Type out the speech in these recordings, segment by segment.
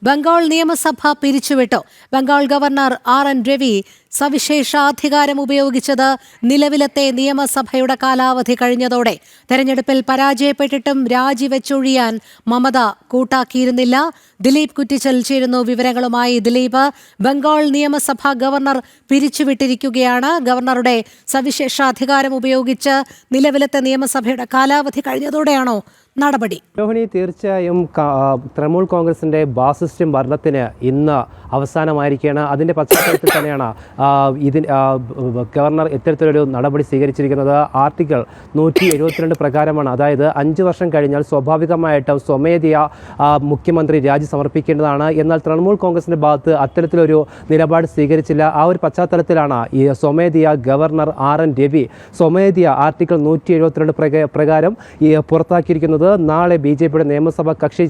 ബംഗാൾ നിയമസഭ പിരിച്ചുവിട്ടു. Bengal governor RN Ravi സവിശേഷാധികാരം ഉപയോഗിച്ചത് നിലവിലത്തെ നിയമസഭയുടെ കാലാവധി കഴിഞ്ഞതോടെ. തെരഞ്ഞെടുപ്പിൽ പരാജയപ്പെട്ടിട്ടും രാജിവെച്ചൊഴിയാൻ മമത കൂട്ടാക്കിയിരുന്നില്ല. ദിലീപ് കുറ്റിച്ചൽ ചേരുന്നു വിവരങ്ങളുമായി. ദിലീപ്, ബംഗാൾ നിയമസഭ ഗവർണർ പിരിച്ചുവിട്ടിരിക്കുകയാണ്. ഗവർണറുടെ സവിശേഷാധികാരം ഉപയോഗിച്ച് നിലവിലത്തെ നിയമസഭയുടെ കാലാവധി കഴിഞ്ഞതോടെയാണോ നടപടി? രോഹിണി, തീർച്ചയായും തൃണമൂൽ കോൺഗ്രസിന്റെ ബാസിസ്റ്റം ഭരണത്തിന് ഇന്ന് അവസാനമായിരിക്കുകയാണ്. അതിൻ്റെ പശ്ചാത്തലത്തിൽ തന്നെയാണ് ഗവർണർ ഇത്തരത്തിലൊരു നടപടി സ്വീകരിച്ചിരിക്കുന്നത്. ആർട്ടിക്കിൾ 172 പ്രകാരമാണ്. അതായത് 5 വർഷം കഴിഞ്ഞാൽ സ്വാഭാവികമായിട്ടും സ്വമേധയാ മുഖ്യമന്ത്രി രാജി സമർപ്പിക്കേണ്ടതാണ്. എന്നാൽ തൃണമൂൽ കോൺഗ്രസിന്റെ ഭാഗത്ത് അത്തരത്തിലൊരു നിലപാട് സ്വീകരിച്ചില്ല. ആ ഒരു പശ്ചാത്തലത്തിലാണ് ഈ സ്വമേധയാ ഗവർണർ RN രവി സ്വമേധയാ ആർട്ടിക്കിൾ 172 പ്രകാരം പുറത്താക്കിയിരിക്കുന്നത്. നാളെ BJPയുടെ നിയമസഭാ കക്ഷി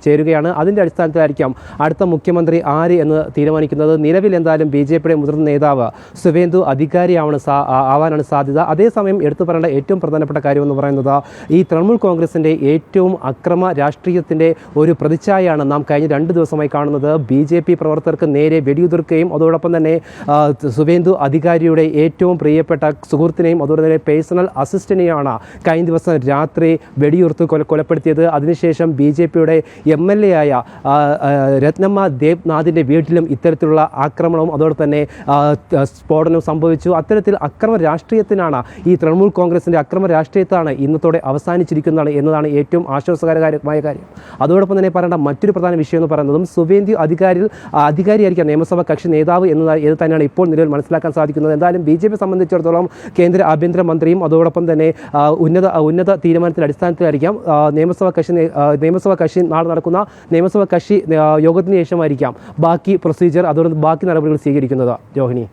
ചേരുകയാണ്. അതിൻ്റെ അടിസ്ഥാനത്തിലായിരിക്കാം അടുത്ത മുഖ്യമന്ത്രി ആര് എന്ന് തീരുമാനിക്കുന്നത്. നിലവിൽ എന്തായാലും BJPയുടെ മുതിർന്ന നേതാവ് സുവേന്ദു അധികാരി ആവാനാണ് സാധ്യത. അതേസമയം എടുത്തു പറയേണ്ട ഏറ്റവും പ്രധാനപ്പെട്ട കാര്യമെന്ന് പറയുന്നത് ഈ തൃണമൂൽ കോൺഗ്രസിൻ്റെ ഏറ്റവും അക്രമ രാഷ്ട്രീയത്തിൻ്റെ ഒരു പ്രതിച്ഛായയാണ് നാം കഴിഞ്ഞ 2 ദിവസമായി കാണുന്നത്. BJP പ്രവർത്തകർക്ക് നേരെ വെടിയുതിർക്കുകയും അതോടൊപ്പം തന്നെ സുവേന്ദു അധികാരിയുടെ ഏറ്റവും പ്രിയപ്പെട്ട സുഹൃത്തിനെയും അതുപോലെ തന്നെ പേഴ്സണൽ അസിസ്റ്റന്റിനെയാണ് കഴിഞ്ഞ ദിവസം രാത്രി വെടിയുർത്ത് കൊലപ്പെടുത്തിയത്. അതിനുശേഷം BJPയുടെ MLA ആയ രത്നമ്മ ദേവ്നാഥിൻ്റെ വീട്ടിലും ഇത്തരത്തിലുള്ള ആക്രമണവും അതോടൊപ്പം തന്നെ സ്ഫോടനവും സംഭവിച്ചു. അത്തരത്തിൽ അക്രമ രാഷ്ട്രീയത്തിനാണ് ഈ തൃണമൂൽ കോൺഗ്രസിൻ്റെ അക്രമ രാഷ്ട്രീയത്താണ് ഇന്നത്തോടെ അവസാനിച്ചിരിക്കുന്നതാണ് എന്നതാണ് ഏറ്റവും ആശ്വാസകരമായ കാര്യം. അതോടൊപ്പം തന്നെ പറയേണ്ട മറ്റൊരു പ്രധാന വിഷയം എന്ന് പറയുന്നതും സുവേന്ദു അധികാരിയായിരിക്കാം നിയമസഭാ കക്ഷി നേതാവ് എന്ന് തന്നെയാണ് ഇപ്പോൾ നിലവിൽ മനസ്സിലാക്കാൻ സാധിക്കുന്നത്. എന്തായാലും BJP സംബന്ധിച്ചിടത്തോളം കേന്ദ്ര ആഭ്യന്തരമന്ത്രിയും അതോടൊപ്പം തന്നെ ഉന്നത തീരുമാനത്തിന്റെ അടിസ്ഥാനത്തിലായിരിക്കാം നിയമസഭാ കക്ഷി നാളെ നടക്കുന്ന നിയമസഭാ കക്ഷി യോഗത്തിന് ശേഷമായിരിക്കാം ബാക്കി പ്രൊസീജിയർ അതോടൊപ്പം ബാക്കി നടപടികൾ സ്വീകരിക്കുന്നത്. രോഹിണി.